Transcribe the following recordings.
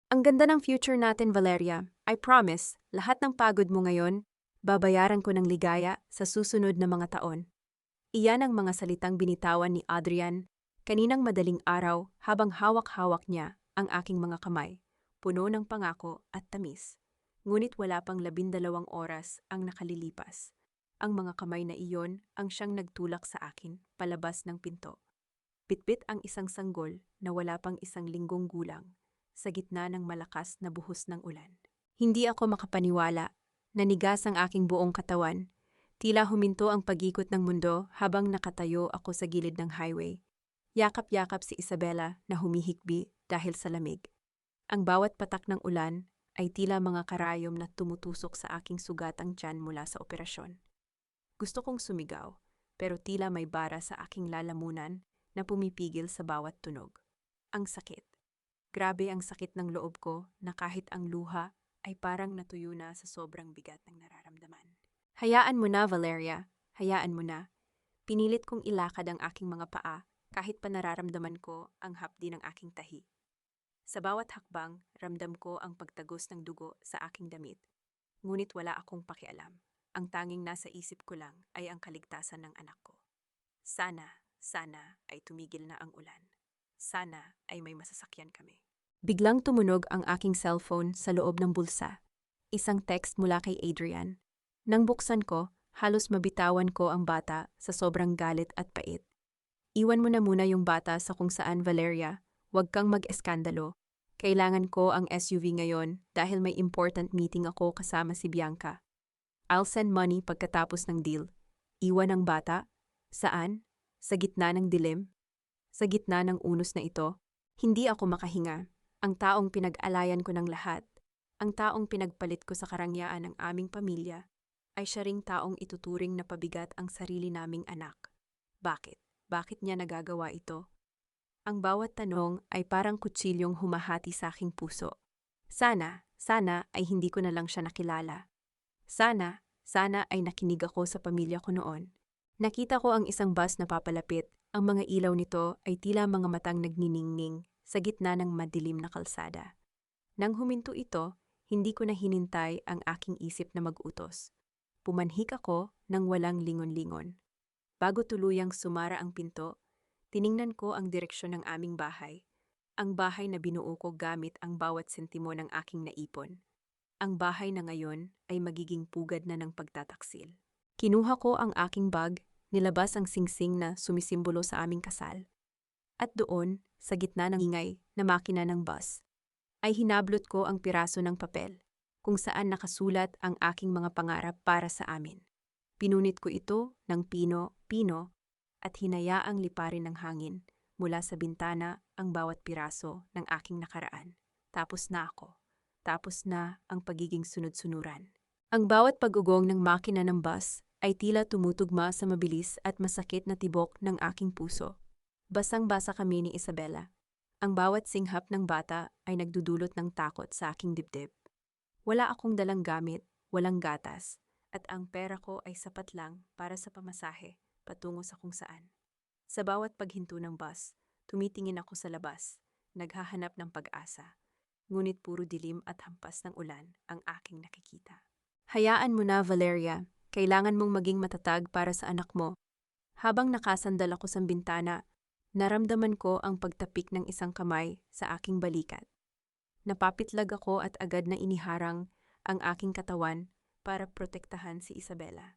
Ang ganda ng future natin, Valeria. I promise, lahat ng pagod mo ngayon, babayaran ko ng ligaya sa susunod na mga taon. Iyan ang mga salitang binitawan ni Adrian kaninang madaling araw habang hawak-hawak niya ang aking mga kamay, puno ng pangako at tamis. Ngunit wala pang 12 oras ang nakalilipas. Ang mga kamay na iyon ang siyang nagtulak sa akin palabas ng pinto. Bitbit ang isang sanggol na wala pang 1 linggong gulang sa gitna ng malakas na buhos ng ulan. Hindi ako makapaniwala. Nanigas ang aking buong katawan. Tila huminto ang pag-ikot ng mundo habang nakatayo ako sa gilid ng highway. Yakap-yakap si Isabela na humihikbi dahil sa lamig. Ang bawat patak ng ulan ay tila mga karayom na tumutusok sa aking sugatang tiyan mula sa operasyon. Gusto kong sumigaw, pero tila may bara sa aking lalamunan na pumipigil sa bawat tunog. Ang sakit. Grabe ang sakit ng loob ko na kahit ang luha ay parang natuyo na sa sobrang bigat ng nararamdaman. Hayaan mo na, Valeria. Hayaan mo na. Pinilit kong ilakad ang aking mga paa kahit pa nararamdaman ko ang hapdi ng aking tahi. Sa bawat hakbang, ramdam ko ang pagtagos ng dugo sa aking damit. Ngunit wala akong pakialam. Ang tanging nasa isip ko lang ay ang kaligtasan ng anak ko. Sana ay tumigil na ang ulan. Sana ay may masasakyan kami. Biglang tumunog ang aking cellphone sa loob ng bulsa. Isang text mula kay Adrian. Nang buksan ko, halos mabitawan ko ang bata sa sobrang galit at pait. Iwan mo na muna yung bata sa kung saan, Valeria. Huwag kang mag-eskandalo. Kailangan ko ang SUV ngayon dahil may important meeting ako kasama si Bianca. I'll send money pagkatapos ng deal. Iwan ang bata? Saan? Sa gitna ng dilim? Sa gitna ng unos na ito, hindi ako makahinga. Ang taong pinag-alayan ko ng lahat, ang taong pinagpalit ko sa karangyaan ng aming pamilya, ay siya ring taong ituturing na pabigat ang sarili naming anak. Bakit? Bakit niya nagagawa ito? Ang bawat tanong ay parang kutsilyong humahati sa aking puso. Sana ay hindi ko na lang siya nakilala. Sana ay nakinig ako sa pamilya ko noon. Nakita ko ang isang bus na papalapit. Ang mga ilaw nito ay tila mga matang nagniningning sa gitna ng madilim na kalsada. Nang huminto ito, hindi ko na hinintay ang aking isip na mag-utos. Pumanhik ako nang walang lingon-lingon. Bago tuluyang sumara ang pinto, tiningnan ko ang direksyon ng aming bahay. Ang bahay na binuo ko gamit ang bawat sentimo ng aking naipon. Ang bahay na ngayon ay magiging pugad na ng pagtataksil. Kinuha ko ang aking bag, nilabas ang singsing na sumisimbolo sa aming kasal. At doon, sa gitna ng ingay na makina ng bus, ay hinablot ko ang piraso ng papel kung saan nakasulat ang aking mga pangarap para sa amin. Pinunit ko ito ng pino at hinayaang liparin ng hangin mula sa bintana ang bawat piraso ng aking nakaraan. Tapos na ako. Tapos na ang pagiging sunod-sunuran. Ang bawat pag-ugong ng makina ng bus ay tila tumutugma sa mabilis at masakit na tibok ng aking puso. Basang-basa kami ni Isabela. Ang bawat singhap ng bata ay nagdudulot ng takot sa aking dibdib. Wala akong dalang gamit, walang gatas, at ang pera ko ay sapat lang para sa pamasahe patungo sa kung saan. Sa bawat paghinto ng bus, tumitingin ako sa labas, naghahanap ng pag-asa. Ngunit puro dilim at hampas ng ulan ang aking nakikita. Hayaan mo na, Valeria. Kailangan mong maging matatag para sa anak mo. Habang nakasandal ako sa bintana, naramdaman ko ang pagtapik ng isang kamay sa aking balikat. Napapitlag ako at agad na iniharang ang aking katawan para protektahan si Isabela.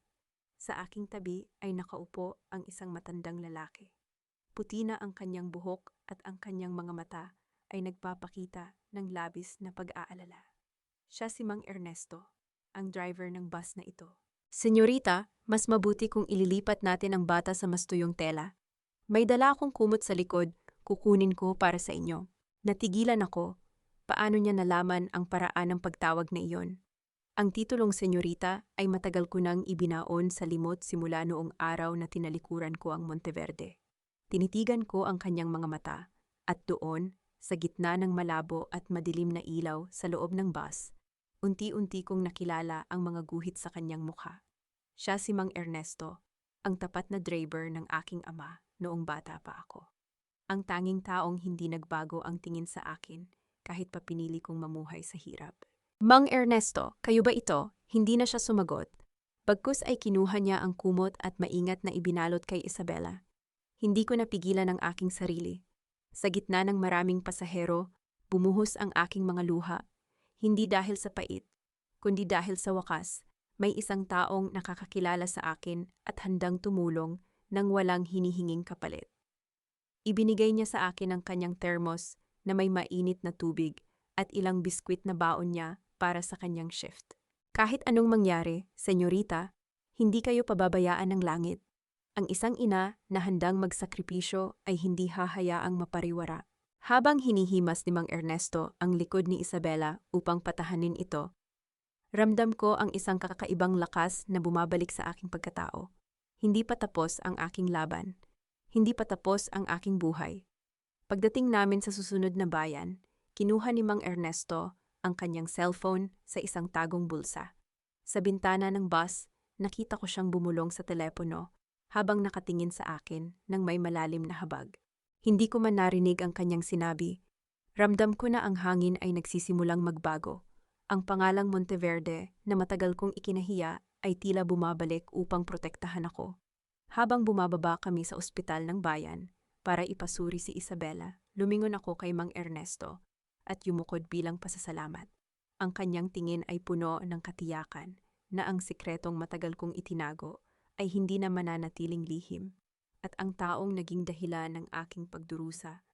Sa aking tabi ay nakaupo ang isang matandang lalaki. Puti na ang kanyang buhok at ang kanyang mga mata ay nagpapakita ng labis na pag-aalala. Siya si Mang Ernesto, ang driver ng bus na ito. Senyorita, mas mabuti kung ililipat natin ang bata sa mas tuyong tela. May dala akong kumot sa likod, kukunin ko para sa inyo. Natigilan ako. Paano niya nalaman ang paraan ng pagtawag na iyon? Ang titulong senyorita ay matagal ko nang ibinaon sa limot simula noong araw na tinalikuran ko ang Monteverde. Tinitigan ko ang kanyang mga mata, at doon, sa gitna ng malabo at madilim na ilaw sa loob ng bus, unti-unti kong nakilala ang mga guhit sa kanyang mukha. Siya si Mang Ernesto, ang tapat na driver ng aking ama noong bata pa ako. Ang tanging taong hindi nagbago ang tingin sa akin kahit pa pinili kong mamuhay sa hirap. Mang Ernesto, kayo ba ito? Hindi na siya sumagot. Bagkus ay kinuha niya ang kumot at maingat na ibinalot kay Isabela. Hindi ko napigilan ang aking sarili. Sa gitna ng maraming pasahero, bumuhos ang aking mga luha. Hindi dahil sa pait, kundi dahil sa wakas, may isang taong nakakakilala sa akin at handang tumulong nang walang hinihinging kapalit. Ibinigay niya sa akin ang kanyang thermos na may mainit na tubig at ilang biskwit na baon niya para sa kanyang shift. Kahit anong mangyari, senyorita, hindi kayo pababayaan ng langit. Ang isang ina na handang magsakripisyo ay hindi hahayaang mapariwara. Habang hinihimas ni Mang Ernesto ang likod ni Isabela upang patahanin ito, ramdam ko ang isang kakaibang lakas na bumabalik sa aking pagkatao. Hindi pa tapos ang aking laban. Hindi pa tapos ang aking buhay. Pagdating namin sa susunod na bayan, kinuha ni Mang Ernesto ang kanyang cellphone sa isang tagong bulsa. Sa bintana ng bus, nakita ko siyang bumulong sa telepono habang nakatingin sa akin ng may malalim na habag. Hindi ko man narinig ang kanyang sinabi. Ramdam ko na ang hangin ay nagsisimulang magbago. Ang pangalang Monteverde na matagal kong ikinahiya ay tila bumabalik upang protektahan ako. Habang bumababa kami sa ospital ng bayan para ipasuri si Isabela, lumingon ako kay Mang Ernesto at yumukod bilang pasasalamat. Ang kanyang tingin ay puno ng katiyakan na ang sikretong matagal kong itinago ay hindi na mananatiling lihim at ang taong naging dahilan ng aking pagdurusa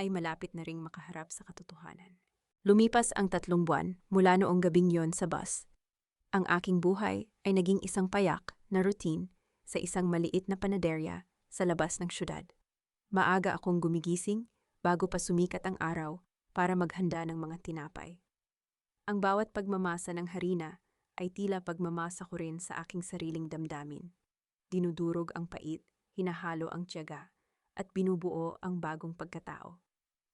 ay malapit na ring makaharap sa katotohanan. Lumipas ang 3 buwan mula noong gabing yon sa bus. Ang aking buhay ay naging isang payak na routine sa isang maliit na panaderya sa labas ng syudad. Maaga akong gumigising bago pa sumikat ang araw para maghanda ng mga tinapay. Ang bawat pagmamasa ng harina ay tila pagmamasa ko rin sa aking sariling damdamin. Dinudurog ang pait, hinahalo ang tiyaga, at binubuo ang bagong pagkatao.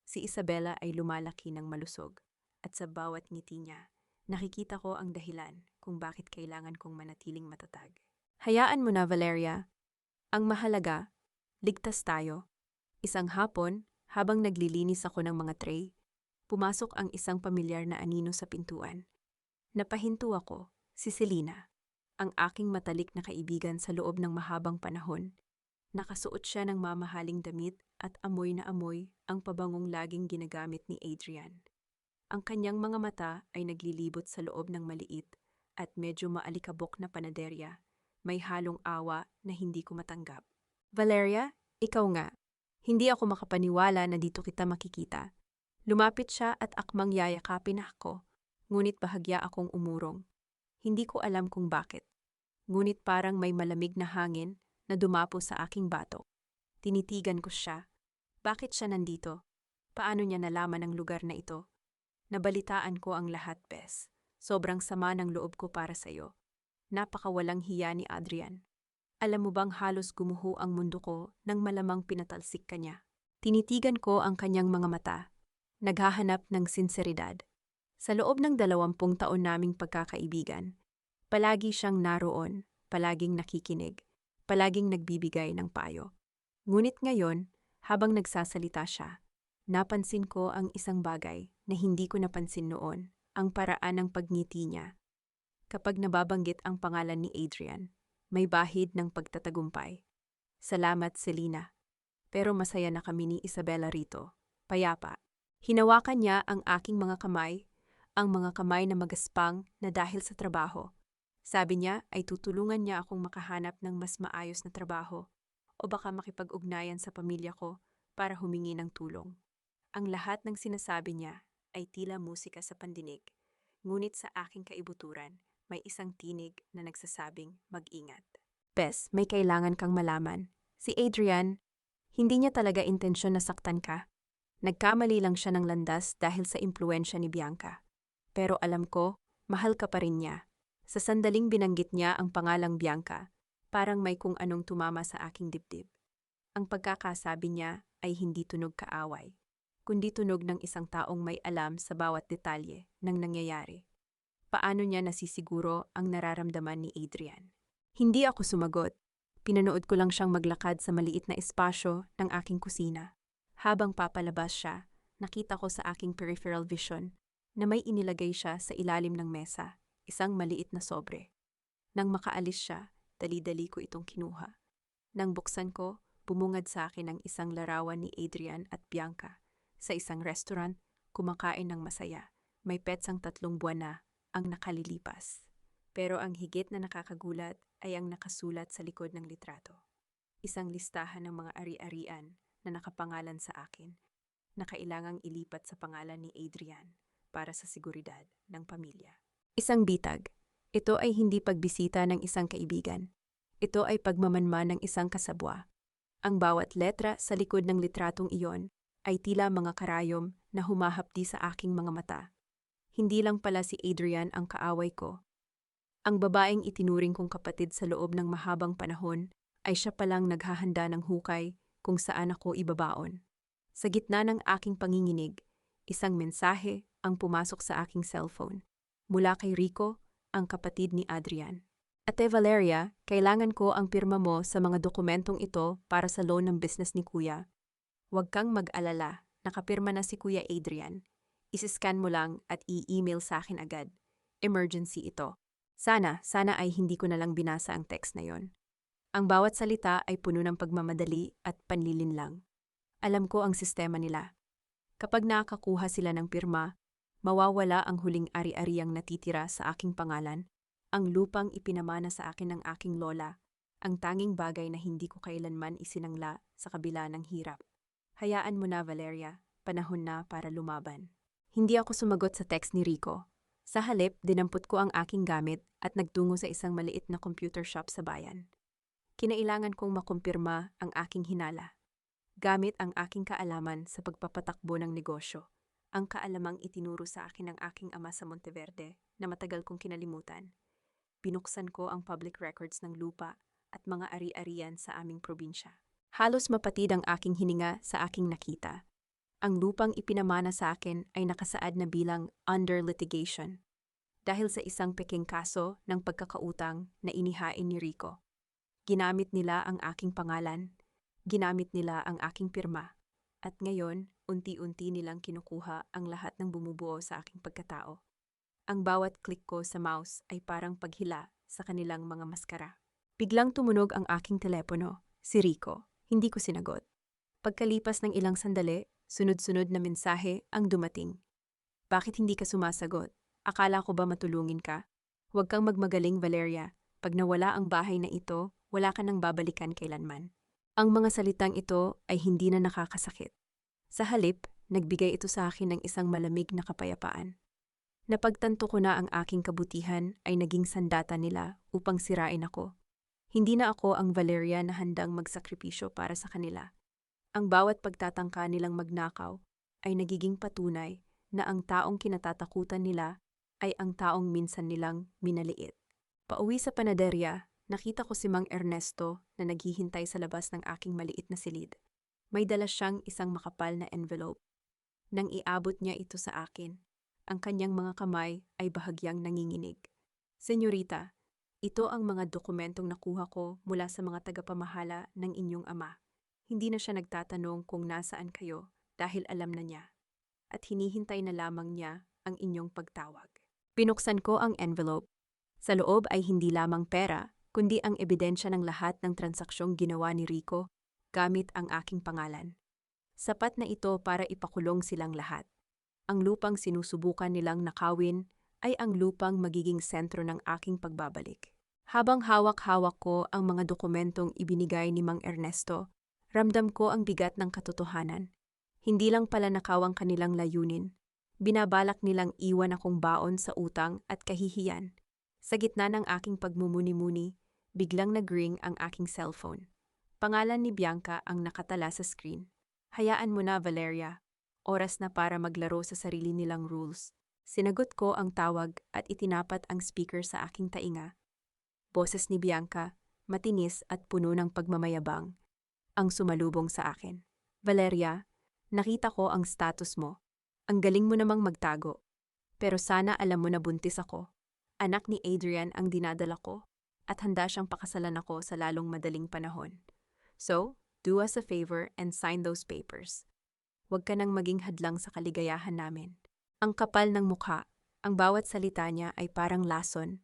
Si Isabela ay lumalaki ng malusog, at sa bawat ngiti niya, nakikita ko ang dahilan kung bakit kailangan kong manatiling matatag. Hayaan mo na, Valeria. Ang mahalaga, ligtas tayo. Isang hapon, habang naglilinis ako ng mga tray, pumasok ang isang pamilyar na anino sa pintuan. Napahinto ako, si Selena, ang aking matalik na kaibigan sa loob ng mahabang panahon. Nakasuot siya ng mamahaling damit at amoy na amoy ang pabangong laging ginagamit ni Adrian. Ang kanyang mga mata ay naglilibot sa loob ng maliit at medyo maalikabok na panaderya. May halong awa na hindi ko matanggap. Valeria, ikaw nga. Hindi ako makapaniwala na dito kita makikita. Lumapit siya at akmang yayakapin ako, ngunit bahagya akong umurong. Hindi ko alam kung bakit. Ngunit parang may malamig na hangin na dumapo sa aking batok. Tinitigan ko siya. Bakit siya nandito? Paano niya nalaman ang lugar na ito? Nabalitaan ko ang lahat, Bes. Sobrang sama ng loob ko para sa'yo. Napakawalang hiya ni Adrian. Alam mo bang halos gumuho ang mundo ko nang malamang pinatalsik ka niya? Tinitigan ko ang kanyang mga mata. Naghahanap ng sinseridad. Sa loob ng 20 taon naming pagkakaibigan, palagi siyang naroon, palaging nakikinig, palaging nagbibigay ng payo. Ngunit ngayon, habang nagsasalita siya, napansin ko ang isang bagay na hindi ko napansin noon, ang paraan ng pagngiti niya. Kapag nababanggit ang pangalan ni Adrian, may bahid ng pagtatagumpay. Salamat, Selena. Pero masaya na kami ni Isabela rito. Payapa. Hinawakan niya ang aking mga kamay, ang mga kamay na magaspang na dahil sa trabaho. Sabi niya ay tutulungan niya akong makahanap ng mas maayos na trabaho o baka makipag-ugnayan sa pamilya ko para humingi ng tulong. Ang lahat ng sinasabi niya ay tila musika sa pandinig, ngunit sa aking kaibuturan may isang tinig na nagsasabing mag-ingat. Bes, may kailangan kang malaman. Si Adrian, hindi niya talaga intensyon na saktan ka. Nagkamali lang siya ng landas dahil sa impluwensya ni Bianca. Pero alam ko, mahal ka pa rin niya. Sa sandaling binanggit niya ang pangalang Bianca, parang may kung anong tumama sa aking dibdib. Ang pagkakasabi niya ay hindi tunog kaaway, kundi tunog ng isang taong may alam sa bawat detalye ng nangyayari. Paano niya nasisiguro ang nararamdaman ni Adrian? Hindi ako sumagot. Pinanood ko lang siyang maglakad sa maliit na espasyo ng aking kusina. Habang papalabas siya, nakita ko sa aking peripheral vision na may inilagay siya sa ilalim ng mesa, isang maliit na sobre. Nang makaalis siya, dali-dali ko itong kinuha. Nang buksan ko, bumungad sa akin ang isang larawan ni Adrian at Bianca. Sa isang restaurant, kumakain ng masaya. May petsang 3 buwan na ang nakalilipas. Pero ang higit na nakakagulat ay ang nakasulat sa likod ng litrato. Isang listahan ng mga ari-arian na nakapangalan sa akin na kailangang ilipat sa pangalan ni Adrian para sa seguridad ng pamilya. Isang bitag. Ito ay hindi pagbisita ng isang kaibigan. Ito ay pagmamanman ng isang kasabwa. Ang bawat letra sa likod ng litratong iyon ay tila mga karayom na humahapdi sa aking mga mata. Hindi lang pala si Adrian ang kaaway ko. Ang babaeng itinuring kong kapatid sa loob ng mahabang panahon ay siya palang naghahanda ng hukay kung saan ako ibabaon. Sa gitna ng aking panginginig, isang mensahe ang pumasok sa aking cellphone. Mula kay Rico, ang kapatid ni Adrian. Ate Valeria, kailangan ko ang pirma mo sa mga dokumentong ito para sa loan ng business ni Kuya. Huwag kang mag-alala, nakapirma na si Kuya Adrian. Isiscan mo lang at i-email sa akin agad. Emergency ito. Sana ay hindi ko na lang binasa ang text na yon. Ang bawat salita ay puno ng pagmamadali at panlilinlang. Alam ko ang sistema nila. Kapag nakakakuha sila ng pirma, mawawala ang huling ari-ariang natitira sa aking pangalan, ang lupang ipinamana sa akin ng aking lola, ang tanging bagay na hindi ko kailanman isinangla sa kabila ng hirap. Hayaan mo na, Valeria, panahon na para lumaban. Hindi ako sumagot sa text ni Rico. Sa halip, dinampot ko ang aking gamit at nagtungo sa isang maliit na computer shop sa bayan. Kinailangan kong makumpirma ang aking hinala. Gamit ang aking kaalaman sa pagpapatakbo ng negosyo, ang kaalamang itinuro sa akin ng aking ama sa Monteverde na matagal kong kinalimutan. Binuksan ko ang public records ng lupa at mga ari-arian sa aming probinsya. Halos mapatid ang aking hininga sa aking nakita. Ang lupang ipinamana sa akin ay nakasaad na bilang under litigation dahil sa isang peking kaso ng pagkakautang na inihain ni Rico. Ginamit nila ang aking pangalan, ginamit nila ang aking pirma, at ngayon, unti-unti nilang kinukuha ang lahat ng bumubuo sa aking pagkatao. Ang bawat click ko sa mouse ay parang paghila sa kanilang mga maskara. Biglang tumunog ang aking telepono, si Rico. Hindi ko sinagot. Pagkalipas ng ilang sandali, sunod-sunod na mensahe ang dumating. Bakit hindi ka sumasagot? Akala ko ba matulungin ka? Huwag kang magmagaling, Valeria. Pag nawala ang bahay na ito, wala ka nang babalikan kailanman. Ang mga salitang ito ay hindi na nakakasakit. Sa halip, nagbigay ito sa akin ng isang malamig na kapayapaan. Napagtanto ko na ang aking kabutihan ay naging sandata nila upang sirain ako. Hindi na ako ang Valeria na handang magsakripisyo para sa kanila. Ang bawat pagtatangka nilang magnakaw ay nagiging patunay na ang taong kinatatakutan nila ay ang taong minsan nilang minaliit. Pauwi sa panaderya, nakita ko si Mang Ernesto na naghihintay sa labas ng aking maliit na silid. May dala siyang isang makapal na envelope. Nang iabot niya ito sa akin, ang kanyang mga kamay ay bahagyang nanginginig. Senyorita, ito ang mga dokumentong nakuha ko mula sa mga tagapamahala ng inyong ama. Hindi na siya nagtatanong kung nasaan kayo dahil alam na niya. At hinihintay na lamang niya ang inyong pagtawag. Binuksan ko ang envelope. Sa loob ay hindi lamang pera, kundi ang ebidensya ng lahat ng transaksyong ginawa ni Rico gamit ang aking pangalan. Sapat na ito para ipakulong silang lahat. Ang lupang sinusubukan nilang nakawin ay ang lupang magiging sentro ng aking pagbabalik. Habang hawak-hawak ko ang mga dokumentong ibinigay ni Mang Ernesto, ramdam ko ang bigat ng katotohanan. Hindi lang pala nakawang kanilang layunin. Binabalak nilang iwan akong baon sa utang at kahihiyan. Sa gitna ng aking pagmumuni-muni, biglang nag-ring ang aking cellphone. Pangalan ni Bianca ang nakatala sa screen. Hayaan mo na, Valeria. Oras na para maglaro sa sarili nilang rules. Sinagot ko ang tawag at itinapat ang speaker sa aking tainga. Boses ni Bianca, matinis at puno ng pagmamayabang, ang sumalubong sa akin. Valeria, nakita ko ang status mo. Ang galing mo namang magtago. Pero sana alam mo na buntis ako. Anak ni Adrian ang dinadala ko at handa siyang pakasalan ako sa lalong madaling panahon. So, do us a favor and sign those papers. Huwag ka nang maging hadlang sa kaligayahan namin. Ang kapal ng mukha, ang bawat salita niya ay parang lason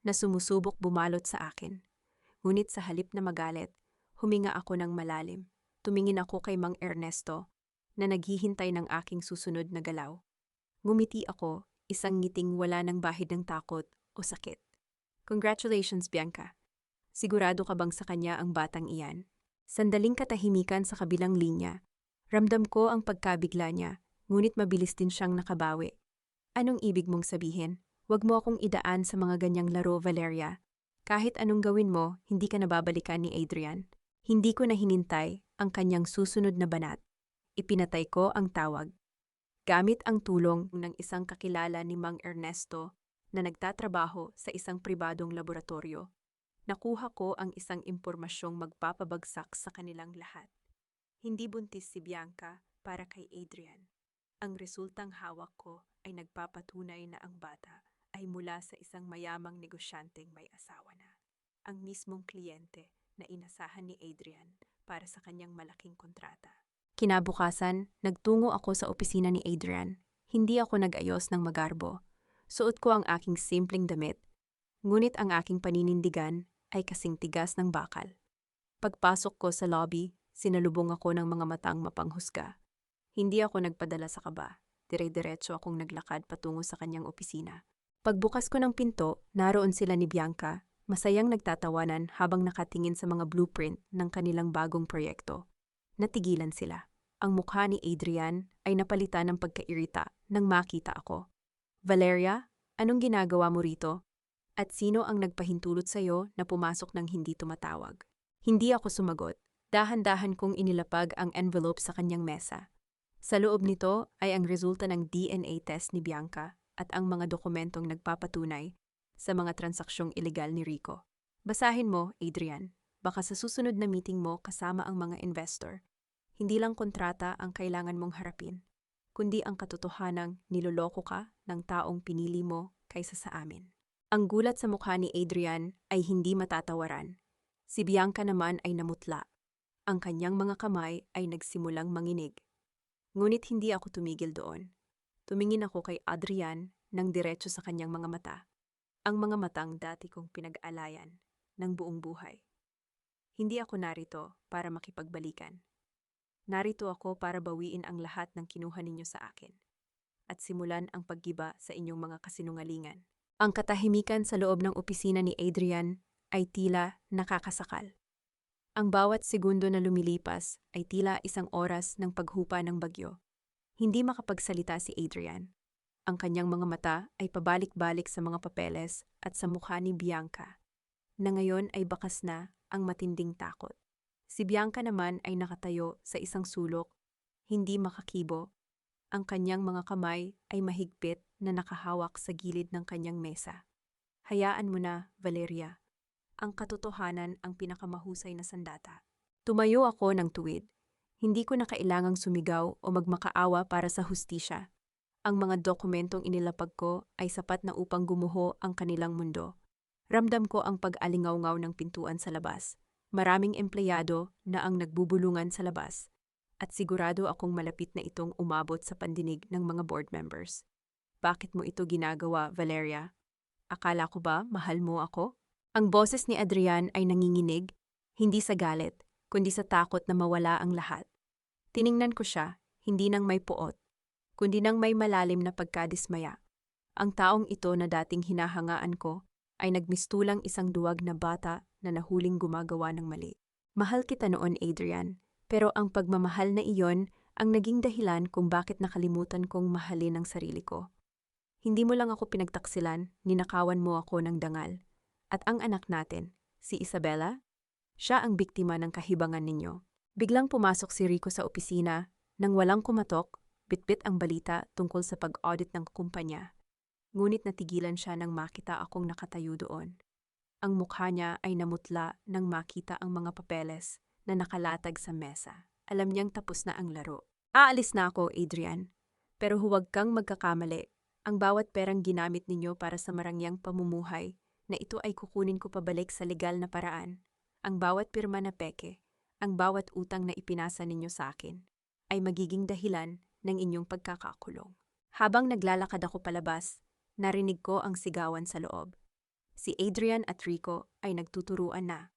na sumusubok bumalot sa akin. Ngunit sa halip na magalit, huminga ako ng malalim. Tumingin ako kay Mang Ernesto na naghihintay ng aking susunod na galaw. Ngumiti ako, isang ngiting wala ng bahid ng takot o sakit. Congratulations, Bianca. Sigurado ka bang sa kanya ang batang iyan? Sandaling katahimikan sa kabilang linya. Ramdam ko ang pagkabigla niya, ngunit mabilis din siyang nakabawi. Anong ibig mong sabihin? Huwag mo akong idaan sa mga ganyang laro, Valeria. Kahit anong gawin mo, hindi ka nababalikan ni Adrian. Hindi ko na hinintay ang kanyang susunod na banat. Ipinatay ko ang tawag. Gamit ang tulong ng isang kakilala ni Mang Ernesto na nagtatrabaho sa isang pribadong laboratorio, nakuha ko ang isang impormasyong magpapabagsak sa kanilang lahat. Hindi buntis si Bianca para kay Adrian. Ang resultang hawak ko ay nagpapatunay na ang bata ay mula sa isang mayamang negosyanteng may asawa na. Ang mismong kliyente na inasahan ni Adrian para sa kanyang malaking kontrata. Kinabukasan, nagtungo ako sa opisina ni Adrian. Hindi ako nag-ayos ng magarbo. Suot ko ang aking simpleng damit, ngunit ang aking paninindigan ay kasing tigas ng bakal. Pagpasok ko sa lobby, sinalubong ako ng mga matang mapanghusga. Hindi ako nagpadala sa kaba. Dire-diretso akong naglakad patungo sa kanyang opisina. Pagbukas ko ng pinto, naroon sila ni Bianca, masayang nagtatawanan habang nakatingin sa mga blueprint ng kanilang bagong proyekto. Natigilan sila. Ang mukha ni Adrian ay napalitan ng pagkairita nang makita ako. Valeria, anong ginagawa mo rito? At sino ang nagpahintulot sa'yo na pumasok ng hindi tumatawag? Hindi ako sumagot. Dahan-dahan kong inilapag ang envelope sa kanyang mesa. Sa loob nito ay ang resulta ng DNA test ni Bianca at ang mga dokumentong nagpapatunay sa mga transaksyong ilegal ni Rico. Basahin mo, Adrian. Baka sa susunod na meeting mo kasama ang mga investor. Hindi lang kontrata ang kailangan mong harapin, kundi ang katotohanang niloloko ka ng taong pinili mo kaysa sa amin. Ang gulat sa mukha ni Adrian ay hindi matatawaran. Si Bianca naman ay namutla. Ang kanyang mga kamay ay nagsimulang manginig. Ngunit hindi ako tumigil doon. Tumingin ako kay Adrian nang diretso sa kanyang mga mata. Ang mga matang dati kong pinag-alayan ng buong buhay. Hindi ako narito para makipagbalikan. Narito ako para bawiin ang lahat ng kinuha ninyo sa akin at simulan ang paggiba sa inyong mga kasinungalingan. Ang katahimikan sa loob ng opisina ni Adrian ay tila nakakasakal. Ang bawat segundo na lumilipas ay tila isang oras ng paghupa ng bagyo. Hindi makapagsalita si Adrian. Ang kanyang mga mata ay pabalik-balik sa mga papeles at sa mukha ni Bianca, na ngayon ay bakas na ang matinding takot. Si Bianca naman ay nakatayo sa isang sulok, hindi makakibo. Ang kanyang mga kamay ay mahigpit na nakahawak sa gilid ng kanyang mesa. Hayaan mo na, Valeria. Ang katotohanan ang pinakamahusay na sandata. Tumayo ako ng tuwid. Hindi ko na kailangang sumigaw o magmakaawa para sa hustisya. Ang mga dokumentong inilapag ko ay sapat na upang gumuho ang kanilang mundo. Ramdam ko ang pag-alingaw-ngaw ng pintuan sa labas. Maraming empleyado na ang nagbubulungan sa labas at sigurado akong malapit na itong umabot sa pandinig ng mga board members. Bakit mo ito ginagawa, Valeria? Akala ko ba mahal mo ako? Ang boses ni Adrian ay nanginginig, hindi sa galit, kundi sa takot na mawala ang lahat. Tiningnan ko siya, hindi nang may puot, kundi nang may malalim na pagkadismaya. Ang taong ito na dating hinahangaan ko ay nagmistulang isang duwag na bata na nahuling gumagawa ng mali. Mahal kita noon, Adrian, pero ang pagmamahal na iyon ang naging dahilan kung bakit nakalimutan kong mahalin ang sarili ko. Hindi mo lang ako pinagtaksilan, ninakawan mo ako ng dangal. At ang anak natin, si Isabella, siya ang biktima ng kahibangan ninyo. Biglang pumasok si Rico sa opisina, nang walang kumatok, bitbit ang balita tungkol sa pag-audit ng kumpanya. Ngunit natigilan siya nang makita akong nakatayo doon. Ang mukha niya ay namutla nang makita ang mga papeles na nakalatag sa mesa. Alam niyang tapos na ang laro. Aalis na ako, Adrian. Pero huwag kang magkakamali. Ang bawat perang ginamit ninyo para sa marangyang pamumuhay, na ito ay kukunin ko pabalik sa legal na paraan. Ang bawat pirma na peke, ang bawat utang na ipinasa ninyo sa akin, ay magiging dahilan ng inyong pagkakakulong. Habang naglalakad ako palabas, narinig ko ang sigawan sa loob. Si Adrian at Rico ay nagtuturuan na.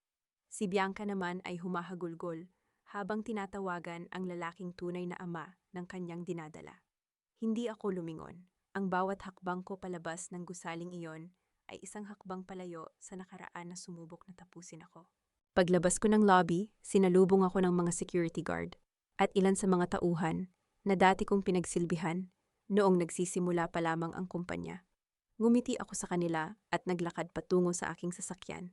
Si Bianca naman ay humahagulgol habang tinatawagan ang lalaking tunay na ama ng kanyang dinadala. Hindi ako lumingon. Ang bawat hakbang ko palabas ng gusaling iyon ay isang hakbang palayo sa nakaraan na sumubok na tapusin ako. Paglabas ko ng lobby, sinalubong ako ng mga security guard at ilan sa mga tauhan na dati kong pinagsilbihan noong nagsisimula pa lamang ang kumpanya. Ngumiti ako sa kanila at naglakad patungo sa aking sasakyan,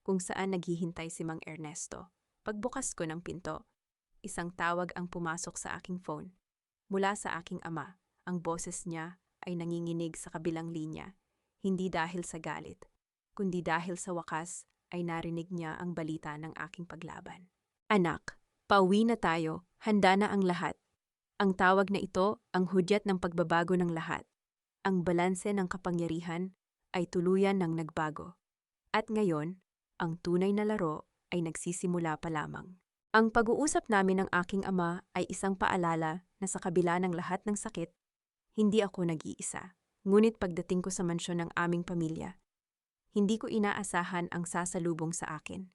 kung saan naghihintay si Mang Ernesto. Pagbukas ko ng pinto, isang tawag ang pumasok sa aking phone. Mula sa aking ama, ang boses niya ay nanginginig sa kabilang linya, hindi dahil sa galit, kundi dahil sa wakas ay narinig niya ang balita ng aking paglaban. Anak, pauwi na tayo, handa na ang lahat. Ang tawag na ito ang hudyat ng pagbabago ng lahat. Ang balanse ng kapangyarihan ay tuluyan ng nagbago. At ngayon, ang tunay na laro ay nagsisimula pa lamang. Ang pag-uusap namin ng aking ama ay isang paalala na sa kabila ng lahat ng sakit, hindi ako nag-iisa. Ngunit pagdating ko sa mansyon ng aming pamilya, hindi ko inaasahan ang sasalubong sa akin.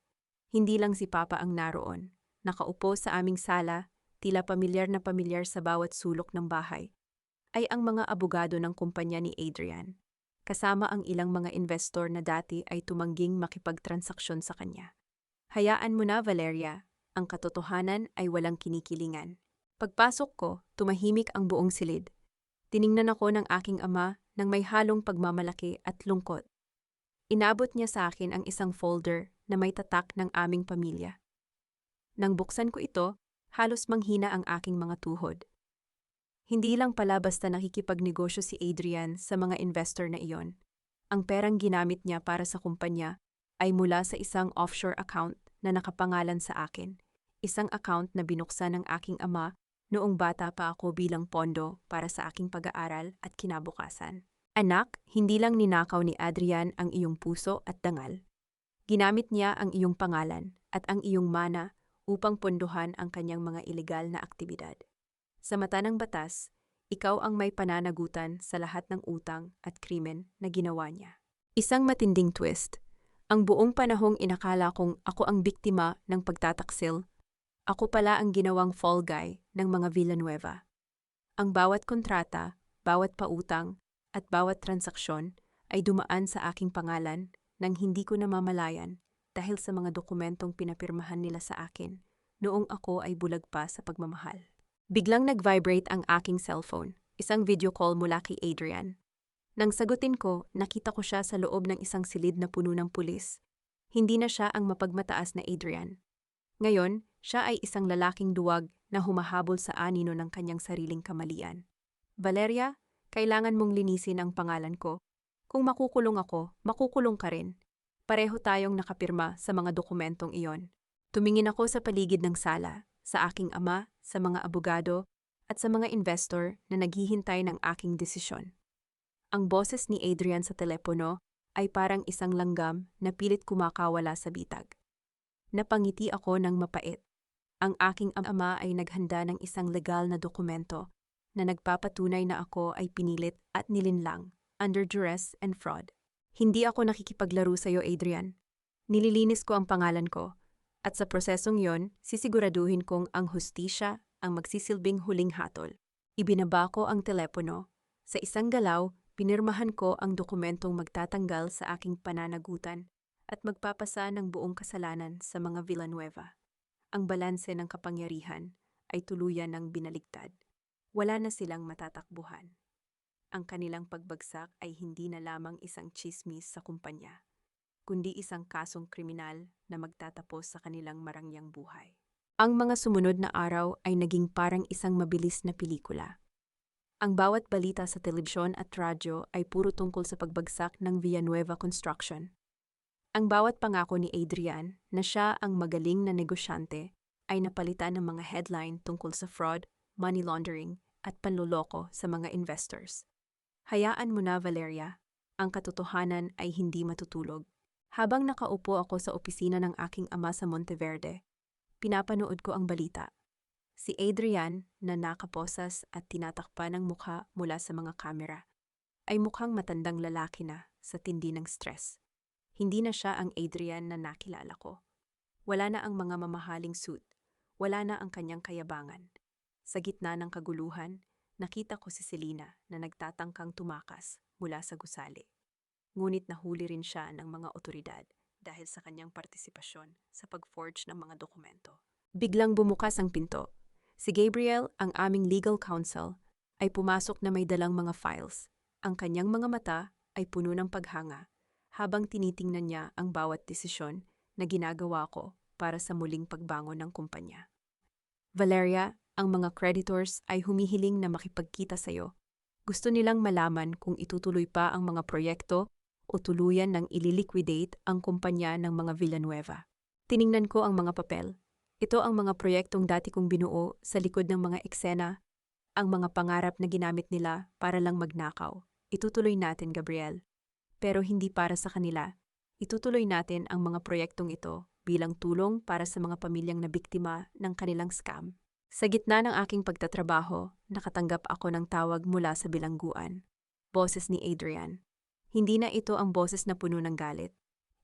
Hindi lang si Papa ang naroon, nakaupo sa aming sala, tila pamilyar na pamilyar sa bawat sulok ng bahay, ay ang mga abogado ng kumpanya ni Adrian, kasama ang ilang mga investor na dati ay tumangging makipagtransaksyon sa kanya. Hayaan mo na, Valeria, ang katotohanan ay walang kinikilingan. Pagpasok ko, tumahimik ang buong silid. Tiningnan ako ng aking ama nang may halong pagmamalaki at lungkot. Inabot niya sa akin ang isang folder na may tatak ng aming pamilya. Nang buksan ko ito, halos manghina ang aking mga tuhod. Hindi lang pala basta nakikipagnegosyo si Adrian sa mga investor na iyon. Ang perang ginamit niya para sa kumpanya ay mula sa isang offshore account na nakapangalan sa akin. Isang account na binuksan ng aking ama noong bata pa ako bilang pondo para sa aking pag-aaral at kinabukasan. Anak, hindi lang ninakaw ni Adrian ang iyong puso at dangal. Ginamit niya ang iyong pangalan at ang iyong mana upang pondohan ang kanyang mga ilegal na aktibidad. Sa mata ng batas, ikaw ang may pananagutan sa lahat ng utang at krimen na ginawa niya. Isang matinding twist. Ang buong panahong inakala kong ako ang biktima ng pagtataksil, ako pala ang ginawang fall guy ng mga Villanueva. Ang bawat kontrata, bawat pautang, at bawat transaksyon ay dumaan sa aking pangalan nang hindi ko namamalayan dahil sa mga dokumentong pinapirmahan nila sa akin noong ako ay bulag pa sa pagmamahal. Biglang nag-vibrate ang aking cellphone, isang video call mula kay Adrian. Nang sagutin ko, nakita ko siya sa loob ng isang silid na puno ng pulis. Hindi na siya ang mapagmataas na Adrian. Ngayon, siya ay isang lalaking duwag na humahabol sa anino ng kanyang sariling kamalian. Valeria, kailangan mong linisin ang pangalan ko. Kung makukulong ako, makukulong ka rin. Pareho tayong nakapirma sa mga dokumentong iyon. Tumingin ako sa paligid ng sala, sa aking ama, sa mga abogado, at sa mga investor na naghihintay ng aking desisyon. Ang boses ni Adrian sa telepono ay parang isang langgam na pilit kumakawala sa bitag. Napangiti ako ng mapait. Ang aking ama ay naghanda ng isang legal na dokumento na nagpapatunay na ako ay pinilit at nilinlang, under duress and fraud. Hindi ako nakikipaglaro sa iyo, Adrian. Nililinis ko ang pangalan ko, at sa prosesong yon, sisiguraduhin kong ang hustisya ang magsisilbing huling hatol. Ibinaba ko ang telepono. Sa isang galaw, pinirmahan ko ang dokumentong magtatanggal sa aking pananagutan at magpapasa ng buong kasalanan sa mga Villanueva. Ang balanse ng kapangyarihan ay tuluyan ng binaligtad. Wala na silang matatakbuhan. Ang kanilang pagbagsak ay hindi na lamang isang tsismis sa kumpanya, kundi isang kasong kriminal na magtatapos sa kanilang marangyang buhay. Ang mga sumunod na araw ay naging parang isang mabilis na pelikula. Ang bawat balita sa telebisyon at radyo ay puro tungkol sa pagbagsak ng Villanueva Construction. Ang bawat pangako ni Adrian na siya ang magaling na negosyante ay napalitan ng mga headline tungkol sa fraud, money laundering, at panloloko sa mga investors. Hayaan mo na, Valeria. Ang katotohanan ay hindi matutulog. Habang nakaupo ako sa opisina ng aking ama sa Monteverde, pinapanood ko ang balita. Si Adrian, na nakaposas at tinatakpan ng mukha mula sa mga kamera, ay mukhang matandang lalaki na sa tindi ng stress. Hindi na siya ang Adrian na nakilala ko. Wala na ang mga mamahaling suit, wala na ang kanyang kayabangan. Sa gitna ng kaguluhan, nakita ko si Selena na nagtatangkang tumakas mula sa gusali. Ngunit nahuli rin siya ng mga otoridad dahil sa kanyang partisipasyon sa pag-forge ng mga dokumento. Biglang bumukas ang pinto. Si Gabriel, ang aming legal counsel, ay pumasok na may dalang mga files. Ang kanyang mga mata ay puno ng paghanga habang tinitingnan niya ang bawat desisyon na ginagawa ko para sa muling pagbangon ng kumpanya. Valeria, ang mga creditors ay humihiling na makipagkita sa iyo. Gusto nilang malaman kung itutuloy pa ang mga proyekto o tuluyan ng ililiquidate ang kumpanya ng mga Villanueva. Tiningnan ko ang mga papel. Ito ang mga proyektong dati kong binuo sa likod ng mga eksena, ang mga pangarap na ginamit nila para lang magnakaw. Itutuloy natin, Gabriel. Pero hindi para sa kanila. Itutuloy natin ang mga proyektong ito bilang tulong para sa mga pamilyang nabiktima ng kanilang scam. Sa gitna ng aking pagtatrabaho, nakatanggap ako ng tawag mula sa bilangguan. Boses ni Adrian. Hindi na ito ang boses na puno ng galit.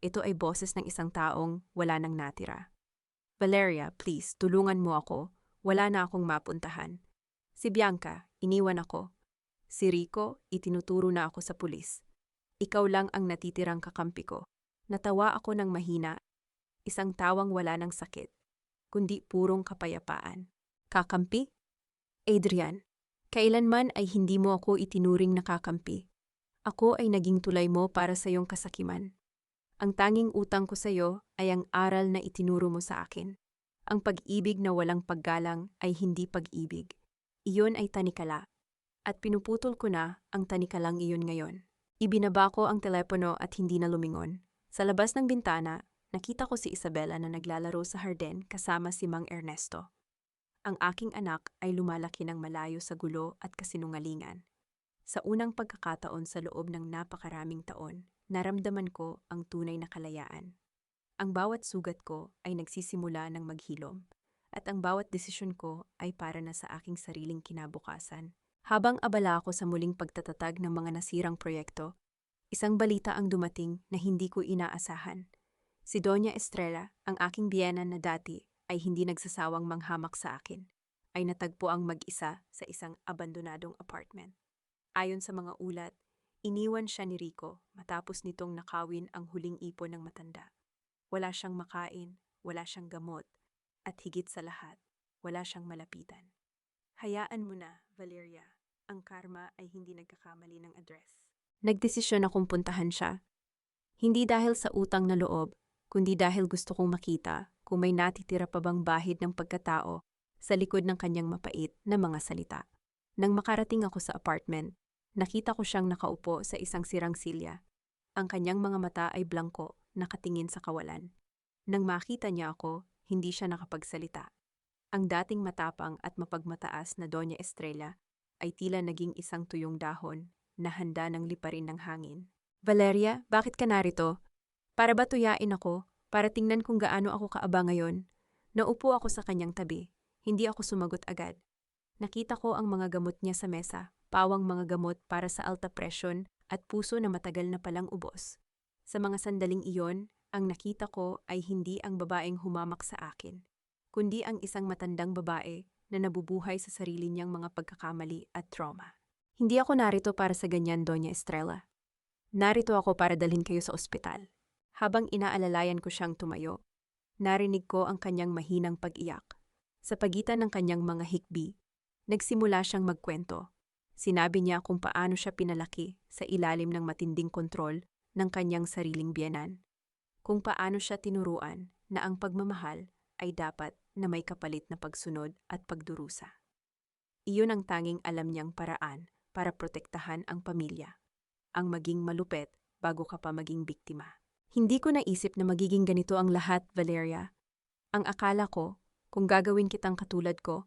Ito ay boses ng isang taong wala nang natira. Valeria, please, tulungan mo ako. Wala na akong mapuntahan. Si Bianca, iniwan ako. Si Rico, itinuturo na ako sa pulis. Ikaw lang ang natitirang kakampi ko. Natawa ako ng mahina. Isang tawang wala ng sakit, kundi purong kapayapaan. Kakampi? Adrian, kailanman ay hindi mo ako itinuring na kakampi. Ako ay naging tulay mo para sa iyong kasakiman. Ang tanging utang ko sa iyo ay ang aral na itinuro mo sa akin. Ang pag-ibig na walang paggalang ay hindi pag-ibig. Iyon ay tanikala. At pinuputol ko na ang tanikalang iyon ngayon. Ibinaba ko ang telepono at hindi na lumingon. Sa labas ng bintana, nakita ko si Isabela na naglalaro sa harden kasama si Mang Ernesto. Ang aking anak ay lumalaki ng malayo sa gulo at kasinungalingan. Sa unang pagkakataon sa loob ng napakaraming taon, naramdaman ko ang tunay na kalayaan. Ang bawat sugat ko ay nagsisimula ng maghilom, at ang bawat desisyon ko ay para na sa aking sariling kinabukasan. Habang abala ako sa muling pagtatatag ng mga nasirang proyekto, isang balita ang dumating na hindi ko inaasahan. Si Doña Estrella, ang aking biyenan na dati ay hindi nagsasawang manghamak sa akin, ay natagpo ang mag-isa sa isang abandonadong apartment. Ayon sa mga ulat, iniwan siya ni Rico matapos nitong nakawin ang huling ipon ng matanda. Wala siyang makain, wala siyang gamot, at higit sa lahat, wala siyang malapitan. Hayaan mo na, Valeria. Ang karma ay hindi nagkakamali ng address. Nagdesisyon akong puntahan siya. Hindi dahil sa utang na loob, kundi dahil gusto kong makita kung may natitira pa bang bahid ng pagkatao sa likod ng kanyang mapait na mga salita. Nang makarating ako sa apartment, nakita ko siyang nakaupo sa isang sirang silya. Ang kanyang mga mata ay blangko, nakatingin sa kawalan. Nang makita niya ako, hindi siya nakapagsalita. Ang dating matapang at mapagmataas na Doña Estrella ay tila naging isang tuyong dahon na handa ng liparin ng hangin. Valeria, bakit ka narito? Para ba tuyain ako? Para tingnan kung gaano ako kaaba ngayon? Naupo ako sa kanyang tabi. Hindi ako sumagot agad. Nakita ko ang mga gamot niya sa mesa, pawang mga gamot para sa alta presyon at puso na matagal na palang ubos. Sa mga sandaling iyon, ang nakita ko ay hindi ang babaeng humamak sa akin, kundi ang isang matandang babae na nabubuhay sa sarili niyang mga pagkakamali at trauma. Hindi ako narito para sa ganyan, Doña Estrella. Narito ako para dalhin kayo sa ospital. Habang inaalalayan ko siyang tumayo, narinig ko ang kanyang mahinang pag-iyak. Sa pagitan ng kanyang mga hikbi, nagsimula siyang magkwento. Sinabi niya kung paano siya pinalaki sa ilalim ng matinding kontrol ng kanyang sariling biyenan. Kung paano siya tinuruan na ang pagmamahal ay dapat na may kapalit na pagsunod at pagdurusa. Iyon ang tanging alam niyang paraan para protektahan ang pamilya. Ang maging malupet bago ka pa maging biktima. Hindi ko naisip na magiging ganito ang lahat, Valeria. Ang akala ko, kung gagawin kitang katulad ko,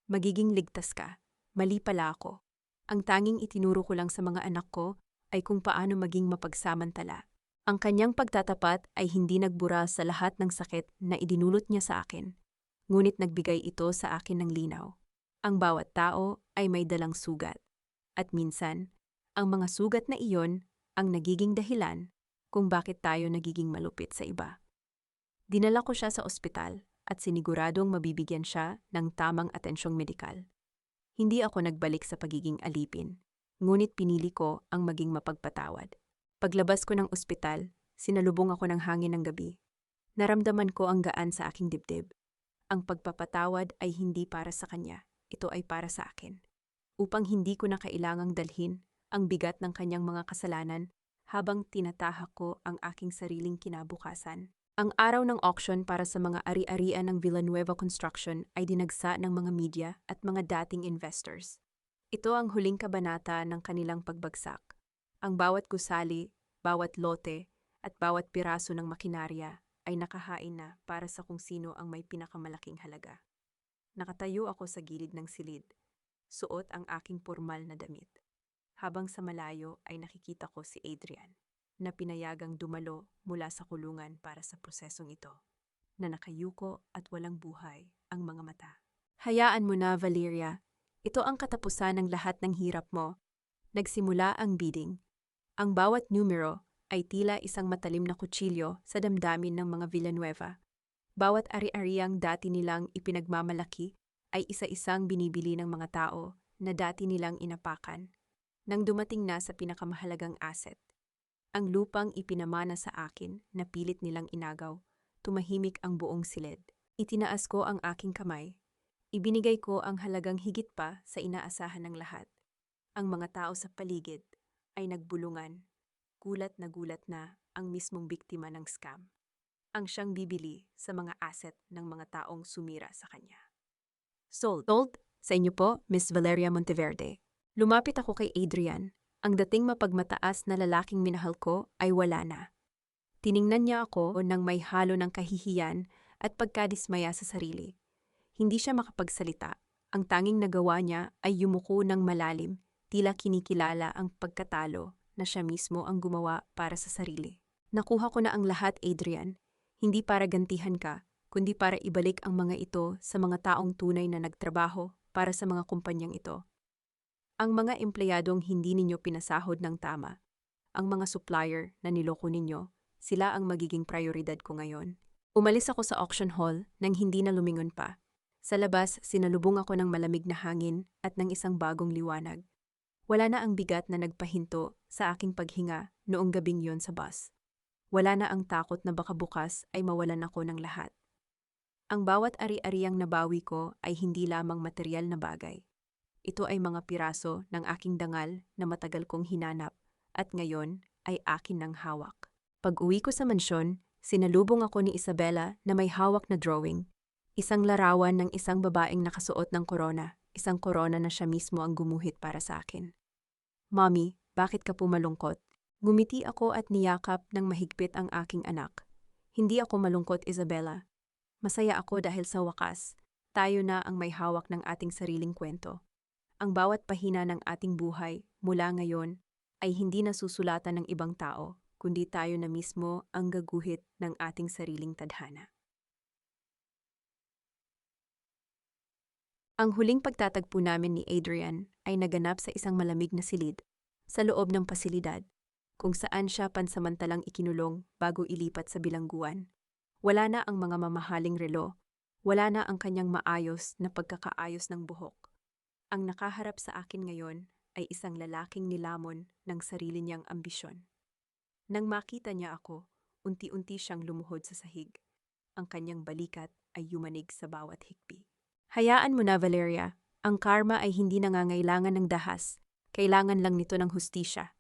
magiging ligtas ka. Mali pala ako. Ang tanging itinuro ko lang sa mga anak ko ay kung paano maging mapagsamantala. Ang kanyang pagtatapat ay hindi nagbura sa lahat ng sakit na idinulot niya sa akin. ngunit nagbigay ito sa akin ng linaw. Ang bawat tao ay may dalang sugat. At minsan, ang mga sugat na iyon ang nagiging dahilan kung bakit tayo nagiging malupit sa iba. Dinala ko siya sa ospital at siniguradong mabibigyan siya ng tamang atensyong medikal. Hindi ako nagbalik sa pagiging alipin, ngunit pinili ko ang maging mapagpatawad. Paglabas ko ng ospital, sinalubong ako ng hangin ng gabi. Naramdaman ko ang gaan sa aking dibdib. Ang pagpapatawad ay hindi para sa kanya, ito ay para sa akin. Upang hindi ko na kailangang dalhin ang bigat ng kanyang mga kasalanan habang tinatahak ko ang aking sariling kinabukasan. Ang araw ng auction para sa mga ari-arian ng Villanueva Construction ay dinagsa ng mga media at mga dating investors. Ito ang huling kabanata ng kanilang pagbagsak. Ang bawat gusali, bawat lote, at bawat piraso ng makinarya ay nakahain na para sa kung sino ang may pinakamalaking halaga. Nakatayo ako sa gilid ng silid, suot ang aking pormal na damit. Habang sa malayo ay nakikita ko si Adrian, na pinayagang dumalo mula sa kulungan para sa prosesong ito, na nakayuko at walang buhay ang mga mata. Hayaan mo na, Valeria. Ito ang katapusan ng lahat ng hirap mo. Nagsimula ang bidding. Ang bawat numero ay tila isang matalim na kutsilyo sa damdamin ng mga Villanueva. Bawat ari-ariang dati nilang ipinagmamalaki ay isa-isang binibili ng mga tao na dati nilang inapakan. Nang dumating na sa pinakamahalagang asset, ang lupang ipinamana sa akin na pilit nilang inagaw, tumahimik ang buong silid. Itinaas ko ang aking kamay. Ibinigay ko ang halagang higit pa sa inaasahan ng lahat. Ang mga tao sa paligid ay nagbulungan. Gulat na ang mismong biktima ng scam. Ang siyang bibili sa mga asset ng mga taong sumira sa kanya. Sold. Sold? Sa inyo po, Miss Valeria Monteverde. Lumapit ako kay Adrian. Ang dating mapagmataas na lalaking minahal ko ay wala na. Tiningnan niya ako nang may halo ng kahihiyan at pagkadismaya sa sarili. Hindi siya makapagsalita. Ang tanging nagawa niya ay yumuko ng malalim, tila kinikilala ang pagkatalo na siya mismo ang gumawa para sa sarili. Nakuha ko na ang lahat, Adrian. Hindi para gantihan ka, kundi para ibalik ang mga ito sa mga taong tunay na nagtrabaho para sa mga kumpanyang ito. Ang mga empleyadong hindi ninyo pinasahod ng tama, ang mga supplier na niloko ninyo, sila ang magiging prioridad ko ngayon. Umalis ako sa auction hall nang hindi na lumingon pa. Sa labas, sinalubong ako ng malamig na hangin at ng isang bagong liwanag. Wala na ang bigat na nagpahinto sa aking paghinga noong gabing yon sa bus. Wala na ang takot na baka bukas ay mawalan ako ng lahat. Ang bawat ari-ariang nabawi ko ay hindi lamang material na bagay. Ito ay mga piraso ng aking dangal na matagal kong hinanap at ngayon ay akin ng hawak. Pag-uwi ko sa mansyon, sinalubong ako ni Isabella na may hawak na drawing. Isang larawan ng isang babaeng nakasuot ng korona, isang korona na siya mismo ang gumuhit para sa akin. Mommy, bakit ka pumalungkot? Ngumiti ako at niyakap ng mahigpit ang aking anak. Hindi ako malungkot, Isabella. Masaya ako dahil sa wakas, tayo na ang may hawak ng ating sariling kwento. Ang bawat pahina ng ating buhay mula ngayon ay hindi nasusulatan ng ibang tao, kundi tayo na mismo ang gaguhit ng ating sariling tadhana. Ang huling pagtatagpo namin ni Adrian ay naganap sa isang malamig na silid sa loob ng pasilidad, kung saan siya pansamantalang ikinulong bago ilipat sa bilangguan. Wala na ang mga mamahaling relo, wala na ang kanyang maayos na pagkakaayos ng buhok. Ang nakaharap sa akin ngayon ay isang lalaking nilamon ng sarili niyang ambisyon. Nang makita niya ako, unti-unti siyang lumuhod sa sahig. Ang kanyang balikat ay yumanig sa bawat hikbi. Hayaan mo na, Valeria. Ang karma ay hindi nangangailangan ng dahas. Kailangan lang nito ng hustisya.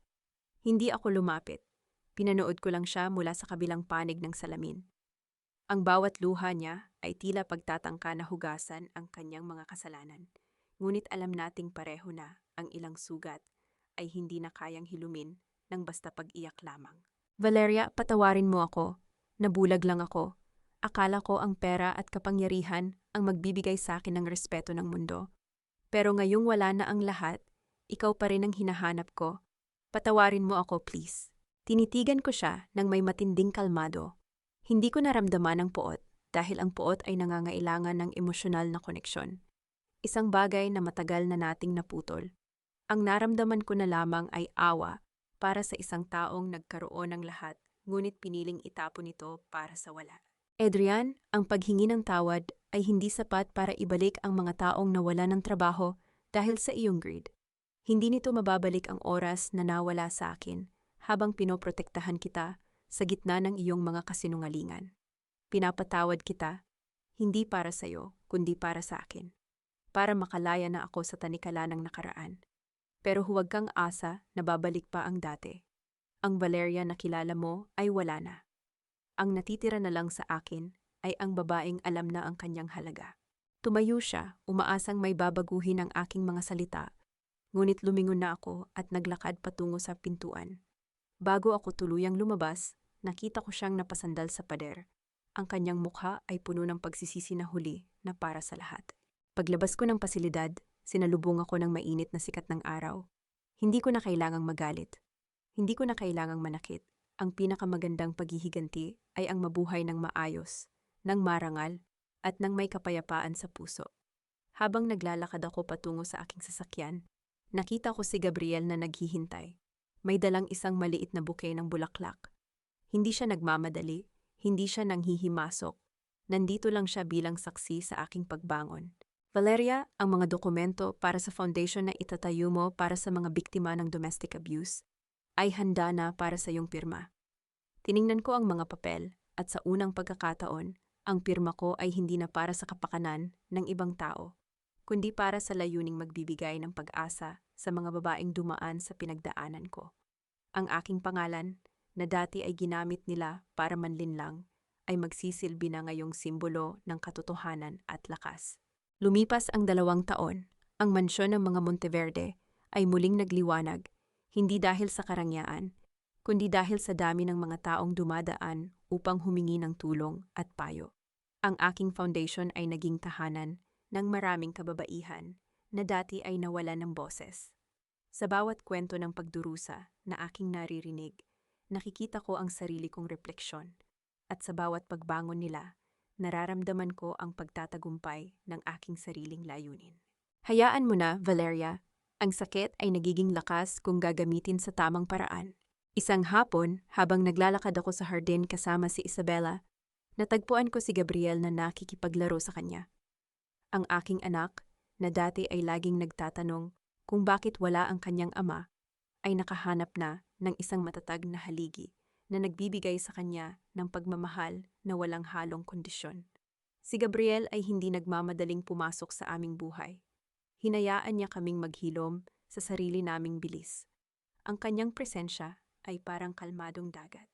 Hindi ako lumapit. Pinanood ko lang siya mula sa kabilang panig ng salamin. Ang bawat luha niya ay tila pagtatangka na hugasan ang kanyang mga kasalanan. Ngunit alam nating pareho na ang ilang sugat ay hindi na kayang hilumin ng basta pag-iyak lamang. Valeria, patawarin mo ako. Nabulag lang ako. Akala ko ang pera at kapangyarihan ang magbibigay sa akin ng respeto ng mundo. Pero ngayong wala na ang lahat, ikaw pa rin ang hinahanap ko. Patawarin mo ako, please. Tinitigan ko siya ng may matinding kalmado. Hindi ko naramdaman ang poot, dahil ang puot ay nangangailangan ng emosyonal na koneksyon. Isang bagay na matagal na nating naputol. Ang naramdaman ko na lamang ay awa para sa isang taong nagkaroon ng lahat, ngunit piniling itapon ito para sa wala. Adrian, ang paghingi ng tawad ay hindi sapat para ibalik ang mga taong nawala ng trabaho dahil sa iyong greed. Hindi nito mababalik ang oras na nawala sa akin habang pinoprotektahan kita sa gitna ng iyong mga kasinungalingan. Pinapatawad kita, hindi para sa iyo, kundi para sa akin. Para makalaya na ako sa tanikala ng nakaraan. Pero huwag kang asa na babalik pa ang dati. Ang Valeria na kilala mo ay wala na. Ang natitira na lang sa akin ay ang babaeng alam na ang kanyang halaga. Tumayo siya, umaasang may babaguhin ang aking mga salita, ngunit lumingon na ako at naglakad patungo sa pintuan. Bago ako tuluyang lumabas, nakita ko siyang napasandal sa pader. Ang kanyang mukha ay puno ng pagsisisi na huli na para sa lahat. Paglabas ko ng pasilidad, sinalubong ako ng mainit na sikat ng araw. Hindi ko na kailangang magalit. Hindi ko na kailangang manakit. Ang pinakamagandang paghihiganti ay ang mabuhay ng maayos, ng marangal, at ng may kapayapaan sa puso. Habang naglalakad ako patungo sa aking sasakyan, nakita ko si Gabriel na naghihintay. May dalang isang maliit na bouquet ng bulaklak. Hindi siya nagmamadali, hindi siya nanghihimasok. Nandito lang siya bilang saksi sa aking pagbangon. Valeria, ang mga dokumento para sa foundation na itatayo mo para sa mga biktima ng domestic abuse ay handa na para sa iyong pirma. Tiningnan ko ang mga papel at sa unang pagkakataon, ang pirma ko ay hindi na para sa kapakanan ng ibang tao, kundi para sa layuning magbibigay ng pag-asa sa mga babaeng dumaan sa pinagdaanan ko. Ang aking pangalan, na dati ay ginamit nila para manlinlang, ay magsisilbi na ngayong simbolo ng katotohanan at lakas. Lumipas ang 2 taon, ang mansyon ng mga Monteverde ay muling nagliwanag, hindi dahil sa karangyaan, kundi dahil sa dami ng mga taong dumadaan upang humingi ng tulong at payo. Ang aking foundation ay naging tahanan ng maraming kababaihan na dati ay nawalan ng boses. Sa bawat kwento ng pagdurusa na aking naririnig, nakikita ko ang sarili kong refleksyon, at sa bawat pagbangon nila, nararamdaman ko ang pagtatagumpay ng aking sariling layunin. Hayaan mo na, Valeria. Ang sakit ay nagiging lakas kung gagamitin sa tamang paraan. Isang hapon, habang naglalakad ako sa hardin kasama si Isabella, natagpuan ko si Gabriel na nakikipaglaro sa kanya. Ang aking anak, na dati ay laging nagtatanong kung bakit wala ang kanyang ama, ay nakahanap na ng isang matatag na haligi na nagbibigay sa kanya ng pagmamahal na walang halong kondisyon. Si Gabriel ay hindi nagmamadaling pumasok sa aming buhay. Hinayaan niya kaming maghilom sa sarili naming bilis. Ang kanyang presensya ay parang kalmadong dagat.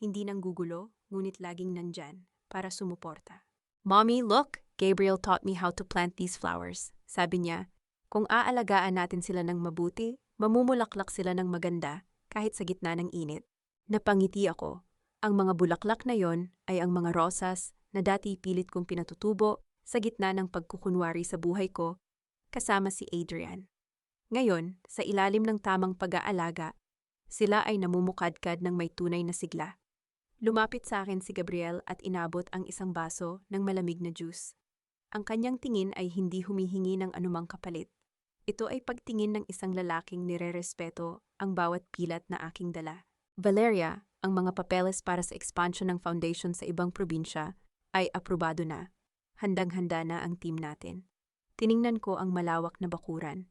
Hindi nang gugulo, ngunit laging nandyan para sumuporta. "Mommy, look! Gabriel taught me how to plant these flowers." Sabi niya, kung aalagaan natin sila ng mabuti, mamumulaklak sila ng maganda kahit sa gitna ng init. Napangiti ako. Ang mga bulaklak na yon ay ang mga rosas na dati pilit kong pinatutubo sa gitna ng pagkukunwari sa buhay ko kasama si Adrian. Ngayon, sa ilalim ng tamang pag-aalaga, sila ay namumukadkad ng may tunay na sigla. Lumapit sa akin si Gabriel at inabot ang isang baso ng malamig na juice. Ang kanyang tingin ay hindi humihingi ng anumang kapalit. Ito ay pagtingin ng isang lalaking nirerespeto ang bawat pilat na aking dala. "Valeria, ang mga papeles para sa expansion ng foundation sa ibang probinsya ay aprobado na. Handang-handa na ang team natin." Tiningnan ko ang malawak na bakuran.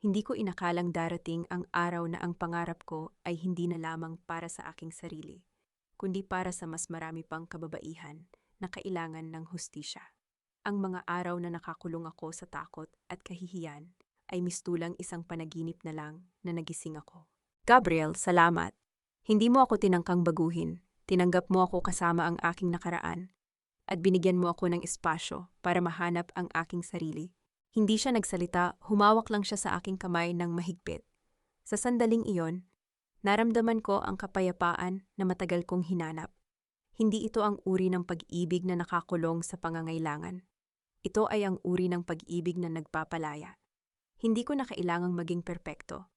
Hindi ko inakalang darating ang araw na ang pangarap ko ay hindi na lamang para sa aking sarili, kundi para sa mas marami pang kababaihan na kailangan ng hustisya. Ang mga araw na nakakulong ako sa takot at kahihiyan ay mistulang isang panaginip na lang na nagising ako. "Gabriel, salamat. Hindi mo ako tinangkang baguhin. Tinanggap mo ako kasama ang aking nakaraan at binigyan mo ako ng espasyo para mahanap ang aking sarili." Hindi siya nagsalita, humawak lang siya sa aking kamay ng mahigpit. Sa sandaling iyon, naramdaman ko ang kapayapaan na matagal kong hinanap. Hindi ito ang uri ng pag-ibig na nakakulong sa pangangailangan. Ito ay ang uri ng pag-ibig na nagpapalaya. Hindi ko na kailangang maging perpekto.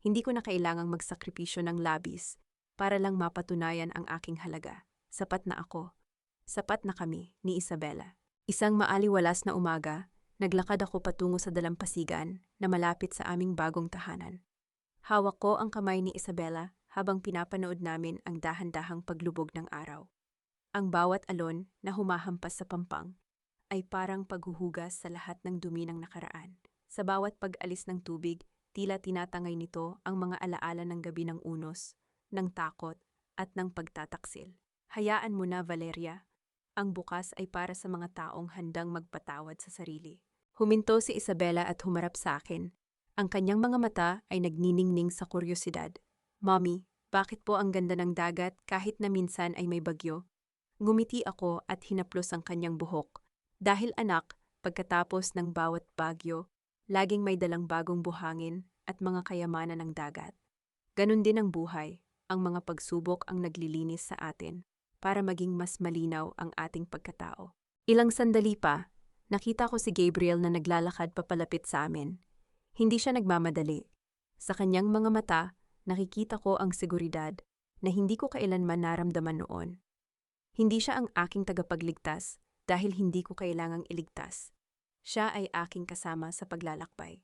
Hindi ko na kailangang magsakripisyo ng labis para lang mapatunayan ang aking halaga. Sapat na ako. Sapat na kami ni Isabela. Isang maaliwalas na umaga, naglakad ako patungo sa dalampasigan na malapit sa aming bagong tahanan. Hawak ko ang kamay ni Isabela habang pinapanood namin ang dahan-dahang paglubog ng araw. Ang bawat alon na humahampas sa pampang ay parang paghuhugas sa lahat ng dumi ng nakaraan. Sa bawat pag-alis ng tubig, tila tinatangay nito ang mga alaala ng gabi ng unos, ng takot, at ng pagtataksil. Hayaan mo na, Valeria. Ang bukas ay para sa mga taong handang magpatawad sa sarili. Huminto si Isabela at humarap sa akin. Ang kanyang mga mata ay nagniningning sa kuryosidad. Mommy, bakit po ang ganda ng dagat kahit na minsan ay may bagyo? Ngumiti ako at hinaplos ang kanyang buhok. Dahil anak, pagkatapos ng bawat bagyo, laging may dalang bagong buhangin at mga kayamanan ng dagat. Ganon din ang buhay, ang mga pagsubok ang naglilinis sa atin para maging mas malinaw ang ating pagkatao. Ilang sandali pa, nakita ko si Gabriel na naglalakad papalapit sa amin. Hindi siya nagmamadali. Sa kanyang mga mata, nakikita ko ang seguridad na hindi ko kailanman naramdaman noon. Hindi siya ang aking tagapagligtas dahil hindi ko kailangang iligtas. Siya ay aking kasama sa paglalakbay.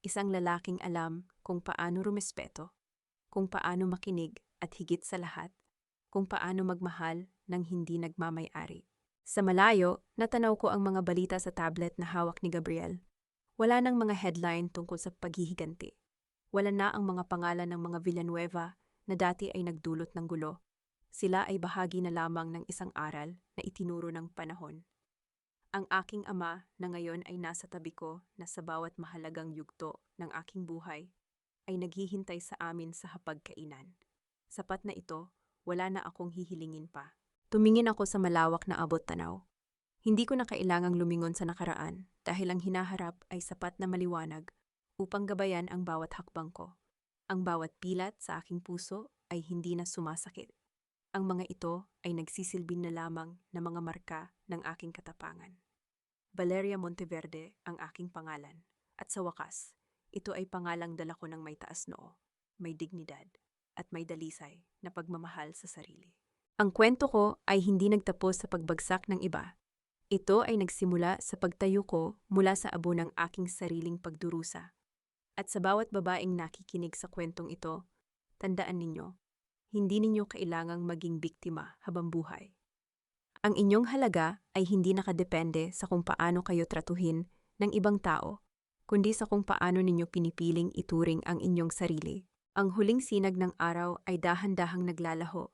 Isang lalaking alam kung paano rumespeto, kung paano makinig at higit sa lahat, kung paano magmahal ng hindi nagmamay-ari. Sa malayo, natanaw ko ang mga balita sa tablet na hawak ni Gabriel. Wala nang mga headline tungkol sa paghihiganti. Wala na ang mga pangalan ng mga Villanueva na dati ay nagdulot ng gulo. Sila ay bahagi na lamang ng isang aral na itinuro ng panahon. Ang aking ama na ngayon ay nasa tabi ko na sa bawat mahalagang yugto ng aking buhay ay naghihintay sa amin sa hapagkainan. Sapat na ito, wala na akong hihilingin pa. Tumingin ako sa malawak na abot-tanaw. Hindi ko na kailangang lumingon sa nakaraan dahil ang hinaharap ay sapat na maliwanag upang gabayan ang bawat hakbang ko. Ang bawat pilat sa aking puso ay hindi na sumasakit. Ang mga ito ay nagsisilbin na lamang na mga marka ng aking katapangan. Valeria Monteverde ang aking pangalan. At sa wakas, ito ay pangalang dala ko ng may taas noo, may dignidad, at may dalisay na pagmamahal sa sarili. Ang kwento ko ay hindi nagtapos sa pagbagsak ng iba. Ito ay nagsimula sa pagtayo ko mula sa abo ng aking sariling pagdurusa. At sa bawat babaeng nakikinig sa kwentong ito, tandaan ninyo, hindi ninyo kailangang maging biktima habang buhay. Ang inyong halaga ay hindi nakadepende sa kung paano kayo tratuhin ng ibang tao, kundi sa kung paano ninyo pinipiling ituring ang inyong sarili. Ang huling sinag ng araw ay dahan-dahang naglalaho,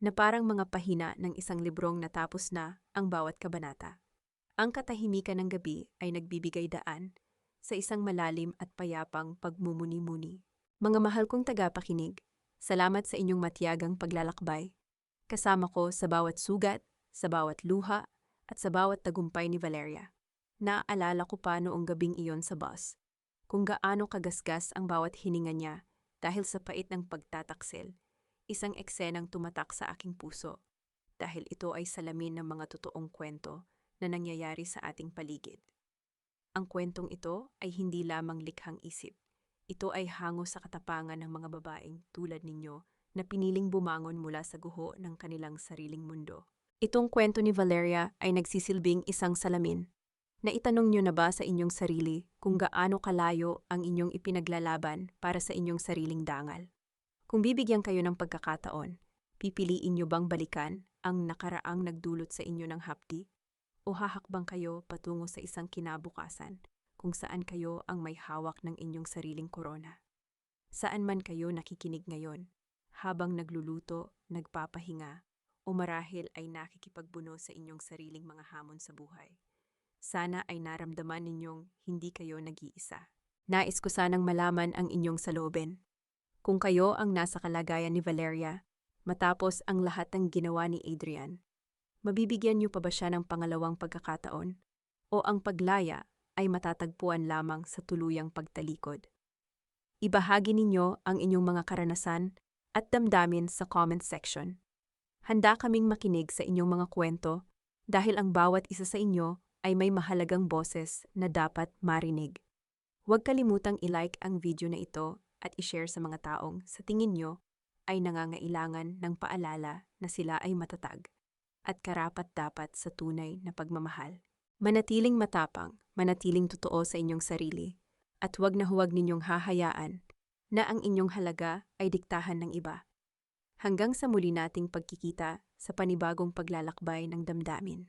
na parang mga pahina ng isang librong natapos na ang bawat kabanata. Ang katahimikan ng gabi ay nagbibigay daan sa isang malalim at payapang pagmumuni-muni. Mga mahal kong tagapakinig, salamat sa inyong matiyagang paglalakbay. Kasama ko sa bawat sugat, sa bawat luha, at sa bawat tagumpay ni Valeria. Naaalala ko pa noong gabing iyon sa bus, kung gaano kagasgas ang bawat hininga niya dahil sa pait ng pagtataksil. Isang eksenang tumatak sa aking puso dahil ito ay salamin ng mga totoong kwento na nangyayari sa ating paligid. Ang kwentong ito ay hindi lamang likhang isip. Ito ay hango sa katapangan ng mga babaeng tulad ninyo na piniling bumangon mula sa guho ng kanilang sariling mundo. Itong kwento ni Valeria ay nagsisilbing isang salamin. Naitanong niyo na ba sa inyong sarili kung gaano kalayo ang inyong ipinaglalaban para sa inyong sariling dangal? Kung bibigyan kayo ng pagkakataon, pipiliin niyo bang balikan ang nakaraang nagdulot sa inyo ng hapdi? O hahakbang kayo patungo sa isang kinabukasan kung saan kayo ang may hawak ng inyong sariling korona? Saan man kayo nakikinig ngayon, habang nagluluto, nagpapahinga, o marahil ay nakikipagbuno sa inyong sariling mga hamon sa buhay. Sana ay naramdaman ninyong hindi kayo nag-iisa. Nais ko sanang malaman ang inyong saloobin. Kung kayo ang nasa kalagayan ni Valeria, matapos ang lahat ng ginawa ni Adrian, mabibigyan niyo pa ba siya ng pangalawang pagkakataon? O ang paglaya ay matatagpuan lamang sa tuluyang pagtalikod? Ibahagi ninyo ang inyong mga karanasan at damdamin sa comment section. Handa kaming makinig sa inyong mga kwento dahil ang bawat isa sa inyo ay may mahalagang boses na dapat marinig. Huwag kalimutang i-like ang video na ito at i-share sa mga taong sa tingin nyo ay nangangailangan ng paalala na sila ay matatag. at karapat-dapat sa tunay na pagmamahal. Manatiling matapang, manatiling totoo sa inyong sarili, at huwag ninyong hahayaan na ang inyong halaga ay diktahan ng iba. Hanggang sa muli nating pagkikita sa panibagong paglalakbay ng damdamin.